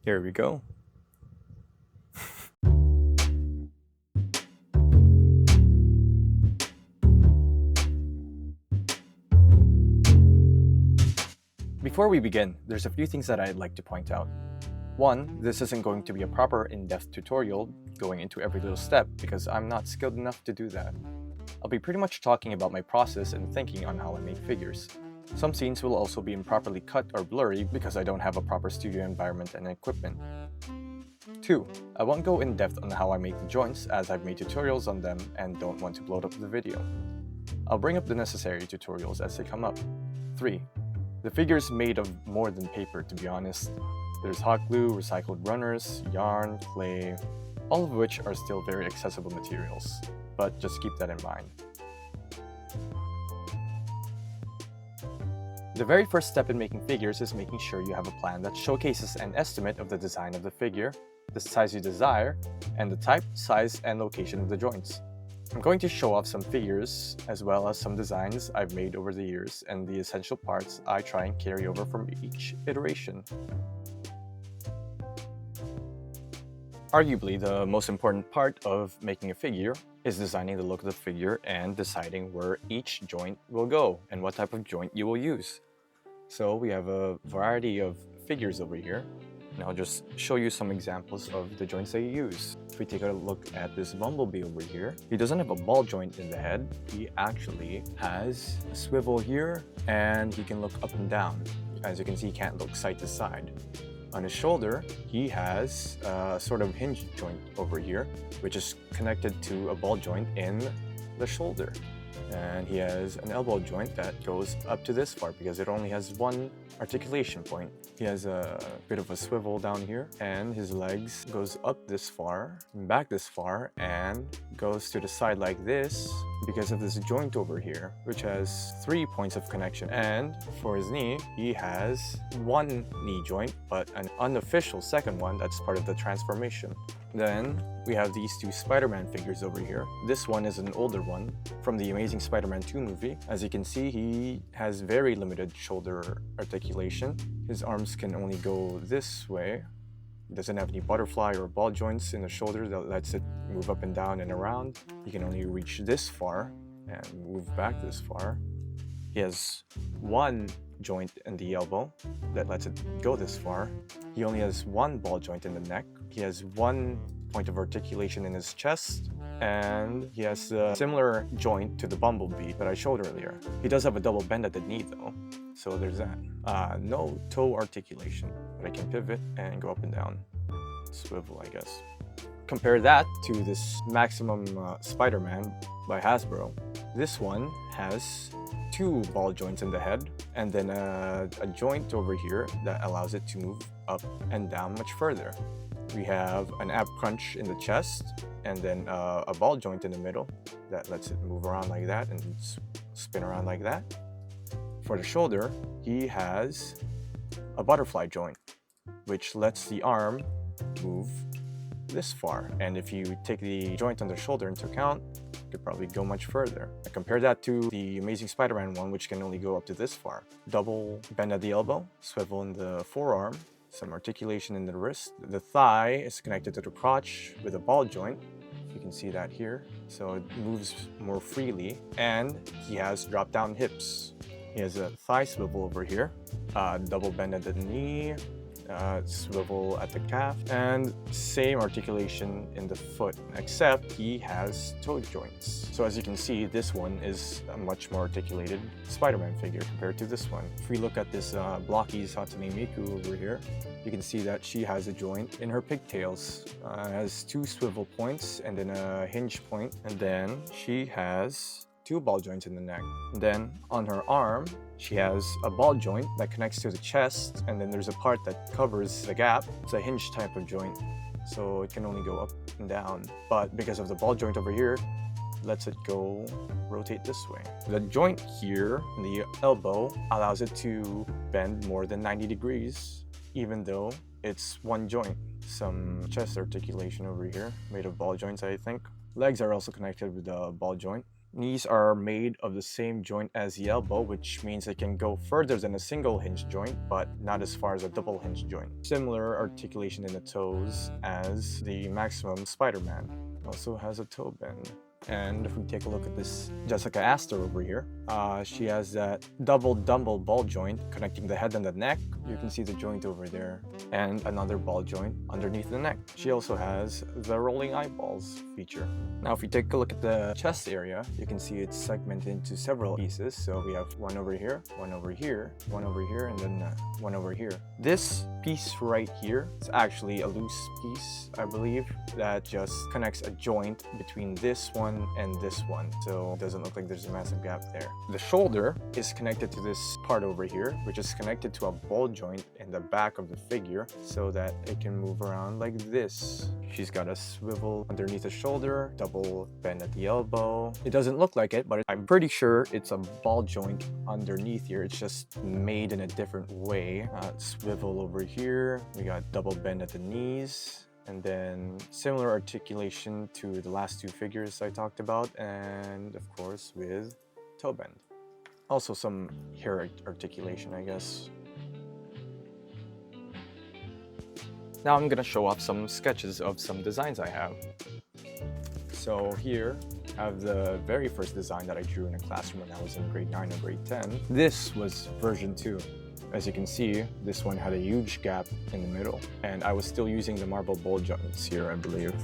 Here we go. Before we begin, there's a few things that I'd like to point out. One, this isn't going to be a proper in-depth tutorial going into every little step because I'm not skilled enough to do that. I'll be pretty much talking about my process and thinking on how I make figures. Some scenes will also be improperly cut or blurry because I don't have a proper studio environment and equipment. 2. I won't go in depth on how I make the joints as I've made tutorials on them and don't want to blow up the video. I'll bring up the necessary tutorials as they come up. 3. The figure is made of more than paper, to be honest. There's hot glue, recycled runners, yarn, clay, all of which are still very accessible materials, but just keep that in mind. The very first step in making figures is making sure you have a plan that showcases an estimate of the design of the figure, the size you desire, and the type, size, and location of the joints. I'm going to show off some figures as well as some designs I've made over the years and the essential parts I try and carry over from each iteration. Arguably, the most important part of making a figure is designing the look of the figure and deciding where each joint will go and what type of joint you will use. So we have a variety of figures over here, and I'll just show you some examples of the joints I use. If we take a look at this bumblebee over here, he doesn't have a ball joint in the head. He actually has a swivel here, and he can look up and down. As you can see, he can't look side to side. On his shoulder, he has a sort of hinge joint over here, which is connected to a ball joint in the shoulder. And he has an elbow joint that goes up to this far because it only has one articulation point. He has a bit of a swivel down here, and his legs goes up this far, back this far, and goes to the side like this because of this joint over here, which has 3 points of connection. And for his knee, he has one knee joint, but an unofficial second one that's part of the transformation. Then we have these two Spider-Man figures over here. This one is an older one from the Amazing Spider-Man 2 movie. As you can see, he has very limited shoulder articulation. His arms can only go this way. He doesn't have any butterfly or ball joints in the shoulder that lets it move up and down and around. He can only reach this far and move back this far. He has one joint in the elbow that lets it go this far. He only has one ball joint in the neck. He has one point of articulation in his chest, and he has a similar joint to the bumblebee that I showed earlier. He does have a double bend at the knee though, so there's that. No toe articulation, but I can pivot and go up and down. Swivel, I guess. Compare that to this Maximum Spider-Man by Hasbro. This one has 2 ball joints in the head, and then a joint over here that allows it to move up and down much further. We have an ab crunch in the chest, and then a ball joint in the middle that lets it move around like that and spin around like that. For the shoulder, he has a butterfly joint, which lets the arm move this far. And if you take the joint on the shoulder into account, you could probably go much further. I compare that to the Amazing Spider-Man one, which can only go up to this far. Double bend at the elbow, swivel in the forearm, some articulation in the wrist. The thigh is connected to the crotch with a ball joint. You can see that here. So it moves more freely. And he has drop-down hips. He has a thigh swivel over here, double bend at the knee, swivel at the calf, and same articulation in the foot, except he has toe joints. So as you can see, this one is a much more articulated Spider-Man figure compared to this one. If we look at this Blocky's Hatsune Miku over here, you can see that she has a joint in her pigtails. Has 2 swivel points and then a hinge point, and then she has 2 ball joints in the neck. And then on her arm, she has a ball joint that connects to the chest, and then there's a part that covers the gap. It's a hinge type of joint, so it can only go up and down. But because of the ball joint over here, lets it go rotate this way. The joint here in the elbow allows it to bend more than 90 degrees, even though it's one joint. Some chest articulation over here, made of ball joints, I think. Legs are also connected with a ball joint. Knees are made of the same joint as the elbow, which means it can go further than a single hinge joint, but not as far as a double hinge joint. Similar articulation in the toes as the maximum Spider-Man. Also has a toe bend. And if we take a look at this Jessica Astor over here, she has that double dumbbell ball joint connecting the head and the neck. You can see the joint over there, and another ball joint underneath the neck. She also has the rolling eyeballs feature. Now if we take a look at the chest area, you can see it's segmented into several pieces. So we have one over here, one over here, one over here, and then one over here. This piece right here is actually a loose piece, I believe, that just connects a joint between this one and this one, so it doesn't look like there's a massive gap there. The shoulder is connected to this part over here, which is connected to a ball joint in the back of the figure so that it can move around like this. She's got a swivel underneath the shoulder, double bend at the elbow. It doesn't look like it, but I'm pretty sure it's a ball joint underneath here. It's just made in a different way. Swivel over here. We got double bend at the knees. And then similar articulation to the last two figures I talked about, and of course with toe bend. Also some hair articulation, I guess. Now I'm gonna show off some sketches of some designs I have. So here I have the very first design that I drew in a classroom when I was in grade 9 or grade 10. This was version 2. As you can see, this one had a huge gap in the middle, and I was still using the marble ball joints here, I believe.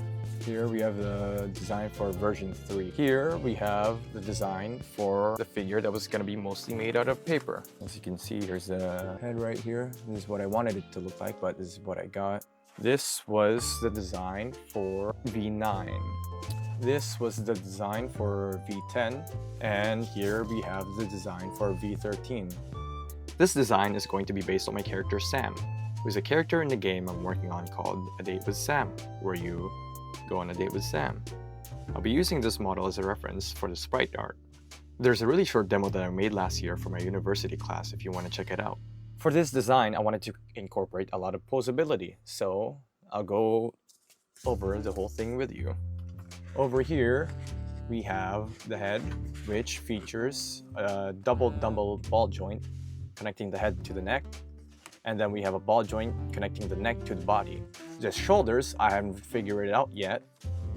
Here we have the design for version 3. Here we have the design for the figure that was going to be mostly made out of paper. As you can see, here's the head right here. This is what I wanted it to look like, but this is what I got. This was the design for V9. This was the design for V10, and here we have the design for V13. This design is going to be based on my character Sam, who's a character in the game I'm working on called A Date with Sam, where you go on a date with Sam. I'll be using this model as a reference for the sprite art. There's a really short demo that I made last year for my university class if you want to check it out. For this design, I wanted to incorporate a lot of posability, so I'll go over the whole thing with you. Over here, we have the head, which features a double dumbbell ball joint connecting the head to the neck, and then we have a ball joint connecting the neck to the body. The shoulders, I haven't figured it out yet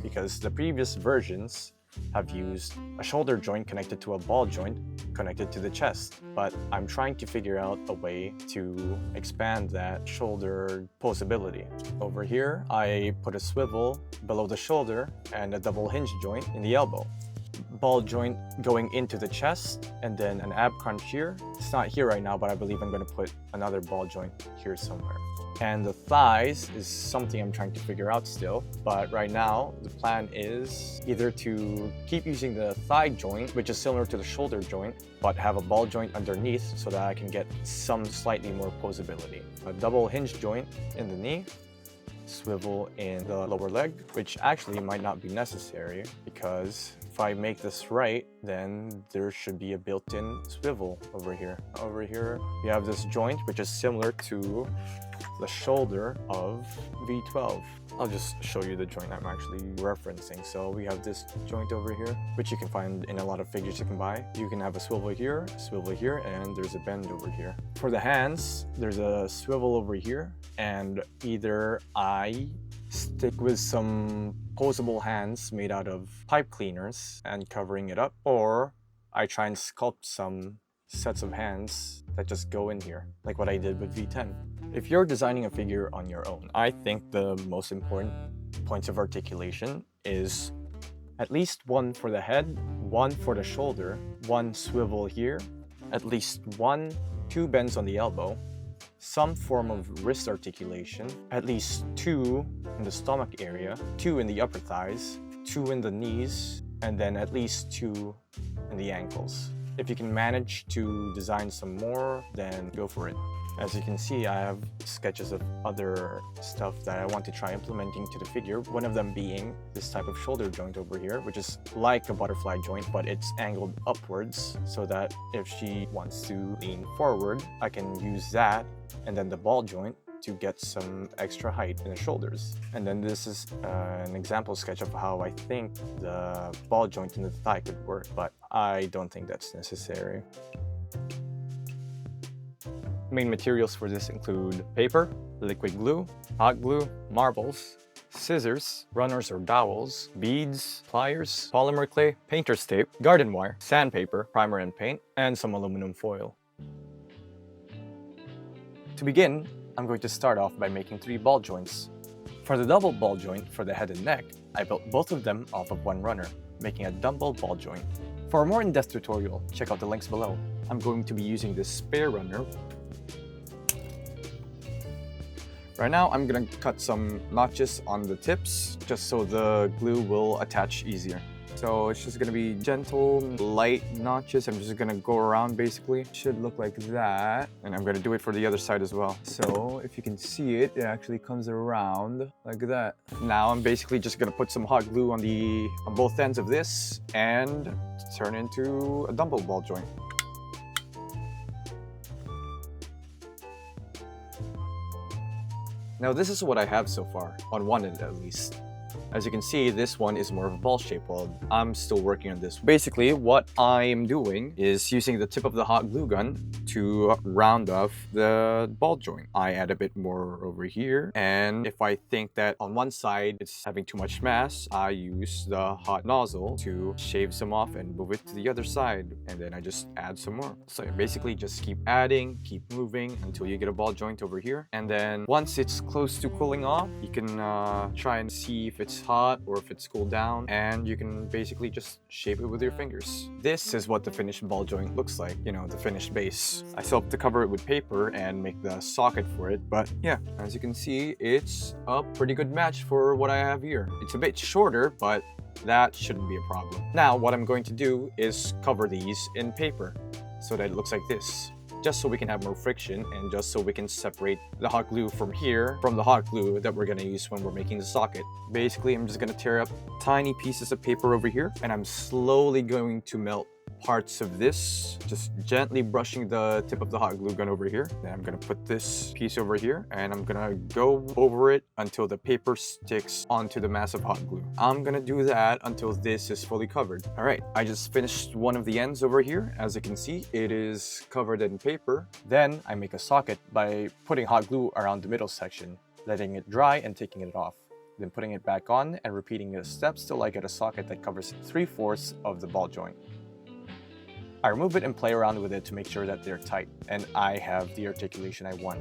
because the previous versions have used a shoulder joint connected to a ball joint connected to the chest, but I'm trying to figure out a way to expand that shoulder posability. Over here, I put a swivel below the shoulder and a double hinge joint in the elbow. Ball joint going into the chest, and then an ab crunch here. It's not here right now, but I believe I'm going to put another ball joint here somewhere. And the thighs is something I'm trying to figure out still, but right now the plan is either to keep using the thigh joint, which is similar to the shoulder joint, but have a ball joint underneath so that I can get some slightly more posability. A double hinge joint in the knee, swivel in the lower leg, which actually might not be necessary because if I make this right, then there should be a built-in swivel over here. Over here, we have this joint, which is similar to the shoulder of V12. I'll just show you the joint I'm actually referencing. So we have this joint over here, which you can find in a lot of figures you can buy. You can have a swivel here, and there's a bend over here. For the hands, there's a swivel over here, and either I stick with some posable hands made out of pipe cleaners and covering it up, or I try and sculpt some sets of hands that just go in here, like what I did with V10. If you're designing a figure on your own, I think the most important points of articulation is at least one for the head, one for the shoulder, one swivel here, at least two bends on the elbow, some form of wrist articulation, at least 2 in the stomach area, 2 in the upper thighs, 2 in the knees, and then at least 2 in the ankles. If you can manage to design some more, then go for it. As you can see, I have sketches of other stuff that I want to try implementing to the figure, one of them being this type of shoulder joint over here, which is like a butterfly joint, but it's angled upwards so that if she wants to lean forward, I can use that, and then the ball joint to get some extra height in the shoulders. And then this is an example sketch of how I think the ball joint in the thigh could work, but I don't think that's necessary. Main materials for this include paper, liquid glue, hot glue, marbles, scissors, runners or dowels, beads, pliers, polymer clay, painter's tape, garden wire, sandpaper, primer and paint, and some aluminum foil. To begin, I'm going to start off by making 3 ball joints. For the double ball joint for the head and neck, I built both of them off of one runner, making a dumbbell ball joint. For a more in-depth tutorial, check out the links below. I'm going to be using this spare runner. Right now, I'm gonna cut some notches on the tips, just so the glue will attach easier. So it's just gonna be gentle, light notches. I'm just gonna go around basically. It should look like that. And I'm gonna do it for the other side as well. So if you can see it, it actually comes around like that. Now I'm basically just gonna put some hot glue on both ends of this and turn into a dumbbell ball joint. Now this is what I have so far, on one end at least. As you can see, this one is more of a ball shape while I'm still working on this. Basically, what I'm doing is using the tip of the hot glue gun to round off the ball joint. I add a bit more over here, and if I think that on one side it's having too much mass, I use the hot nozzle to shave some off and move it to the other side, and then I just add some more. So basically just keep adding, keep moving until you get a ball joint over here, and then once it's close to cooling off, you can try and see if it's hot or if it's cooled down, and you can basically just shape it with your fingers. This is what the finished ball joint looks like, you know, the finished base. I still have to cover it with paper and make the socket for it, but yeah, as you can see, it's a pretty good match for what I have here. It's a bit shorter, but that shouldn't be a problem. Now what I'm going to do is cover these in paper so that it looks like this, just so we can have more friction and just so we can separate the hot glue from here from the hot glue that we're gonna use when we're making the socket. Basically, I'm just gonna tear up tiny pieces of paper over here, and I'm slowly going to melt parts of this, just gently brushing the tip of the hot glue gun over here. Then I'm gonna put this piece over here, and I'm gonna go over it until the paper sticks onto the mass of hot glue. I'm gonna do that until this is fully covered. All right, I just finished one of the ends over here. As you can see, it is covered in paper. Then I make a socket by putting hot glue around the middle section, letting it dry and taking it off, then putting it back on and repeating the steps till I get a socket that covers 3/4 of the ball joint. I remove it and play around with it to make sure that they're tight, and I have the articulation I want.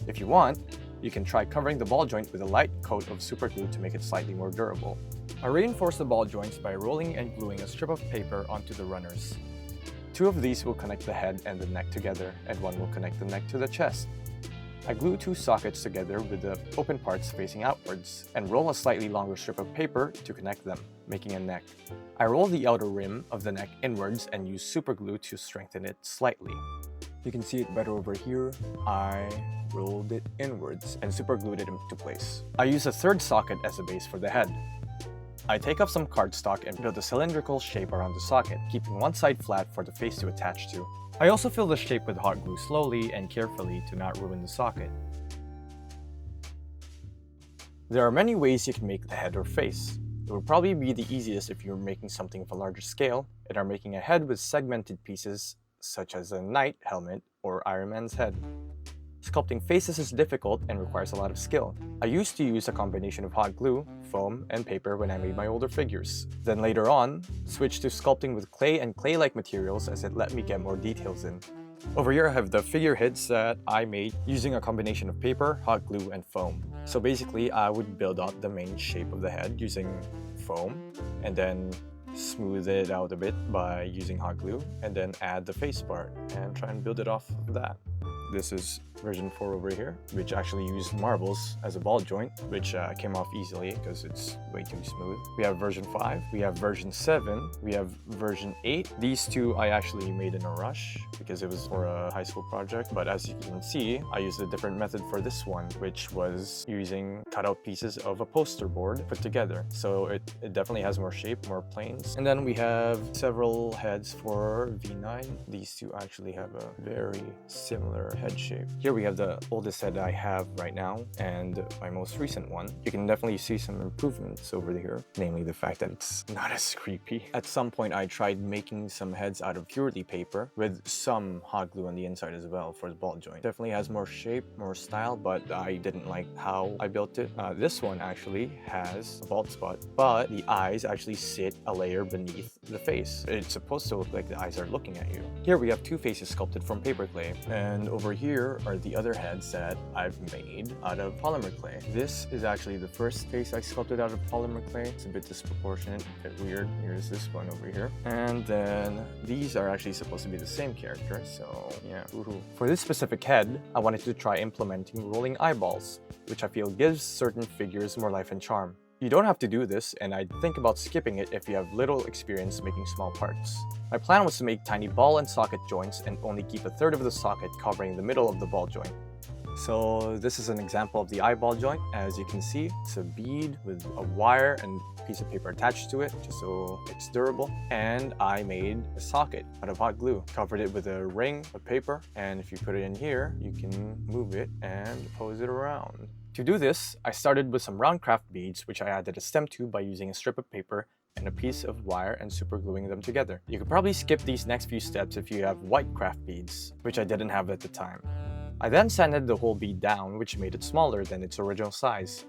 If you want, you can try covering the ball joint with a light coat of super glue to make it slightly more durable. I reinforce the ball joints by rolling and gluing a strip of paper onto the runners. 2 of these will connect the head and the neck together, and 1 will connect the neck to the chest. I glue 2 sockets together with the open parts facing outwards, and roll a slightly longer strip of paper to connect them, making a neck. I roll the outer rim of the neck inwards and use super glue to strengthen it slightly. You can see it better over here. I rolled it inwards and super glued it into place. I use a 3rd socket as a base for the head. I take up some cardstock and build a cylindrical shape around the socket, keeping one side flat for the face to attach to. I also fill the shape with hot glue slowly and carefully to not ruin the socket. There are many ways you can make the head or face. It will probably be the easiest if you're making something of a larger scale and are making a head with segmented pieces such as a knight helmet or Iron Man's head. Sculpting faces is difficult and requires a lot of skill. I used to use a combination of hot glue, foam, and paper when I made my older figures. Then later on, switched to sculpting with clay and clay-like materials as it let me get more details in. Over here I have the figureheads that I made using a combination of paper, hot glue, and foam. So basically I would build out the main shape of the head using foam, and then smooth it out a bit by using hot glue, and then add the face part and try and build it off of that. This is version 4 over here, which actually used marbles as a ball joint, which came off easily because it's way too smooth. We have version 5, we have version 7, we have version 8. These two I actually made in a rush because it was for a high school project, but as you can see, I used a different method for this one, which was using cutout pieces of a poster board put together. So it definitely has more shape, more planes. And then we have several heads for V9. These two actually have a very similar head shape. Here we have the oldest head I have right now and my most recent one. You can definitely see some improvements over here, namely the fact that it's not as creepy. At some point I tried making some heads out of purely paper with some hot glue on the inside as well for the ball joint. Definitely has more shape, more style, but I didn't like how I built it. This one actually has a bald spot, but the eyes actually sit a layer beneath the face. It's supposed to look like the eyes are looking at you. Here we have two faces sculpted from paper clay, and over here are the other heads that I've made out of polymer clay. This is actually the first face I sculpted out of polymer clay. It's a bit disproportionate, a bit weird. Here's this one over here. And then these are actually supposed to be the same character, so yeah. For this specific head, I wanted to try implementing rolling eyeballs, which I feel gives certain figures more life and charm. You don't have to do this, and I'd think about skipping it if you have little experience making small parts. My plan was to make tiny ball and socket joints and only keep a third of the socket covering the middle of the ball joint. So this is an example of the eyeball joint. As you can see, it's a bead with a wire and a piece of paper attached to it, just so it's durable. And I made a socket out of hot glue, covered it with a ring of paper, and if you put it in here, you can move it and pose it around. To do this, I started with some round craft beads, which I added a stem to by using a strip of paper and a piece of wire and super gluing them together. You could probably skip these next few steps if you have white craft beads, which I didn't have at the time. I then sanded the whole bead down, which made it smaller than its original size.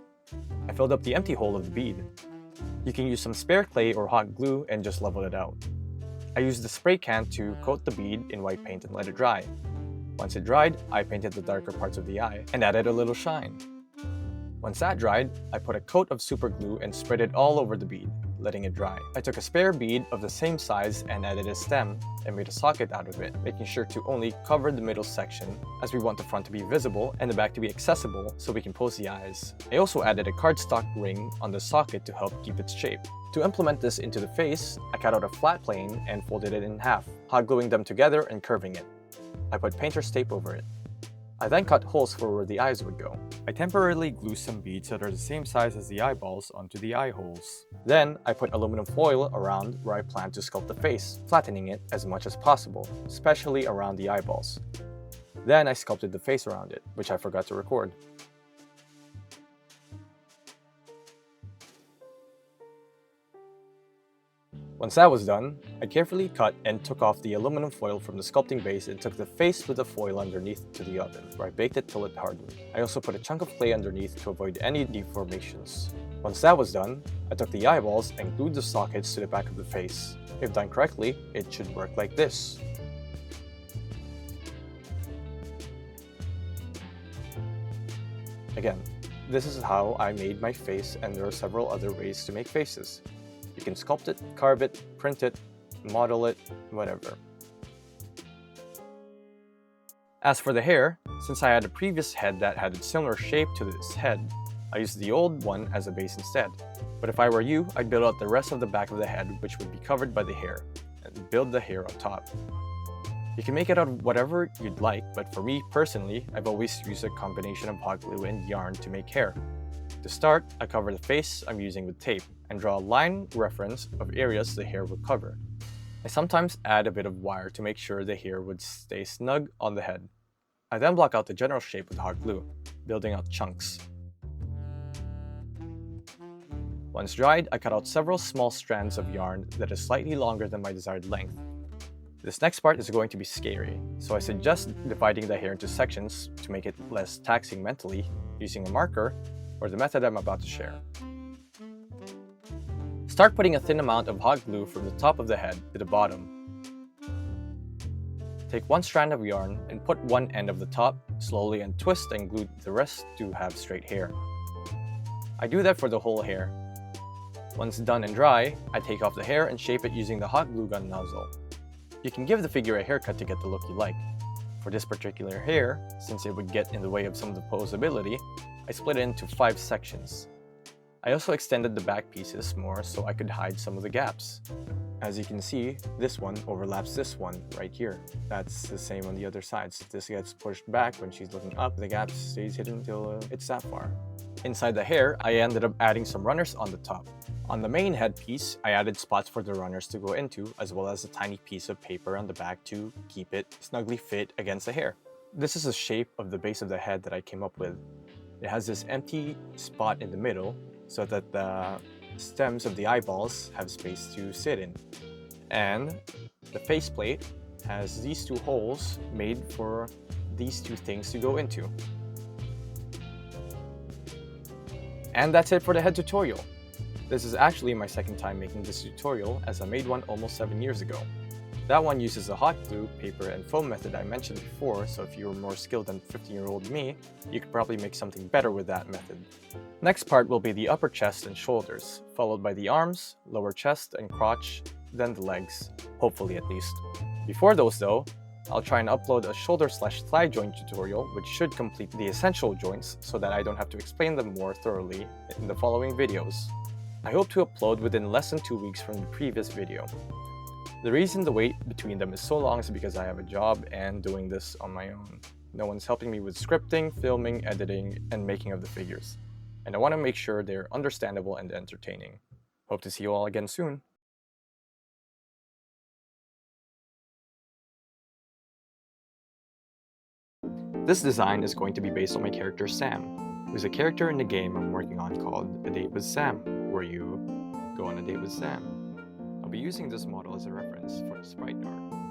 I filled up the empty hole of the bead. You can use some spare clay or hot glue and just level it out. I used the spray can to coat the bead in white paint and let it dry. Once it dried, I painted the darker parts of the eye and added a little shine. Once that dried, I put a coat of super glue and spread it all over the bead, letting it dry. I took a spare bead of the same size and added a stem and made a socket out of it, making sure to only cover the middle section as we want the front to be visible and the back to be accessible so we can pose the eyes. I also added a cardstock ring on the socket to help keep its shape. To implement this into the face, I cut out a flat plane and folded it in half, hot gluing them together and curving it. I put painter's tape over it. I then cut holes for where the eyes would go. I temporarily glued some beads that are the same size as the eyeballs onto the eye holes. Then, I put aluminum foil around where I planned to sculpt the face, flattening it as much as possible, especially around the eyeballs. Then I sculpted the face around it, which I forgot to record. Once that was done, I carefully cut and took off the aluminum foil from the sculpting base and took the face with the foil underneath to the oven, where I baked it till it hardened. I also put a chunk of clay underneath to avoid any deformations. Once that was done, I took the eyeballs and glued the sockets to the back of the face. If done correctly, it should work like this. Again, this is how I made my face, and there are several other ways to make faces. You can sculpt it, carve it, print it, model it, whatever. As for the hair, since I had a previous head that had a similar shape to this head, I used the old one as a base instead. But if I were you, I'd build out the rest of the back of the head, which would be covered by the hair, and build the hair on top. You can make it out of whatever you'd like, but for me personally, I've always used a combination of hot glue and yarn to make hair. To start, I cover the face I'm using with tape and draw a line reference of areas the hair will cover. I sometimes add a bit of wire to make sure the hair would stay snug on the head. I then block out the general shape with hot glue, building out chunks. Once dried, I cut out several small strands of yarn that is slightly longer than my desired length. This next part is going to be scary, so I suggest dividing the hair into sections to make it less taxing mentally using a marker or the method I'm about to share. Start putting a thin amount of hot glue from the top of the head to the bottom. Take one strand of yarn and put one end of the top slowly and twist and glue the rest to have straight hair. I do that for the whole hair. Once done and dry, I take off the hair and shape it using the hot glue gun nozzle. You can give the figure a haircut to get the look you like. For this particular hair, since it would get in the way of some of the posability, I split it into 5 sections. I also extended the back pieces more so I could hide some of the gaps. As you can see, this one overlaps this one right here. That's the same on the other side. So if this gets pushed back when she's looking up, the gap stays hidden until it's that far. Inside the hair, I ended up adding some runners on the top. On the main headpiece, I added spots for the runners to go into, as well as a tiny piece of paper on the back to keep it snugly fit against the hair. This is the shape of the base of the head that I came up with. It has this empty spot in the middle so that the stems of the eyeballs have space to sit in. And the faceplate has these 2 holes made for these 2 things to go into. And that's it for the head tutorial. This is actually my second time making this tutorial, as I made one almost 7 years ago. That one uses the hot glue, paper, and foam method I mentioned before, so if you're more skilled than 15-year-old me, you could probably make something better with that method. Next part will be the upper chest and shoulders, followed by the arms, lower chest and crotch, then the legs, hopefully at least. Before those though, I'll try and upload a shoulder/thigh joint tutorial which should complete the essential joints so that I don't have to explain them more thoroughly in the following videos. I hope to upload within less than 2 weeks from the previous video. The reason the wait between them is so long is because I have a job and doing this on my own. No one's helping me with scripting, filming, editing, and making of the figures. And I want to make sure they're understandable and entertaining. Hope to see you all again soon. This design is going to be based on my character Sam, who's a character in the game I'm working on called A Date with Sam, where you go on a date with Sam. I'll be using this model as a reference for the sprite art.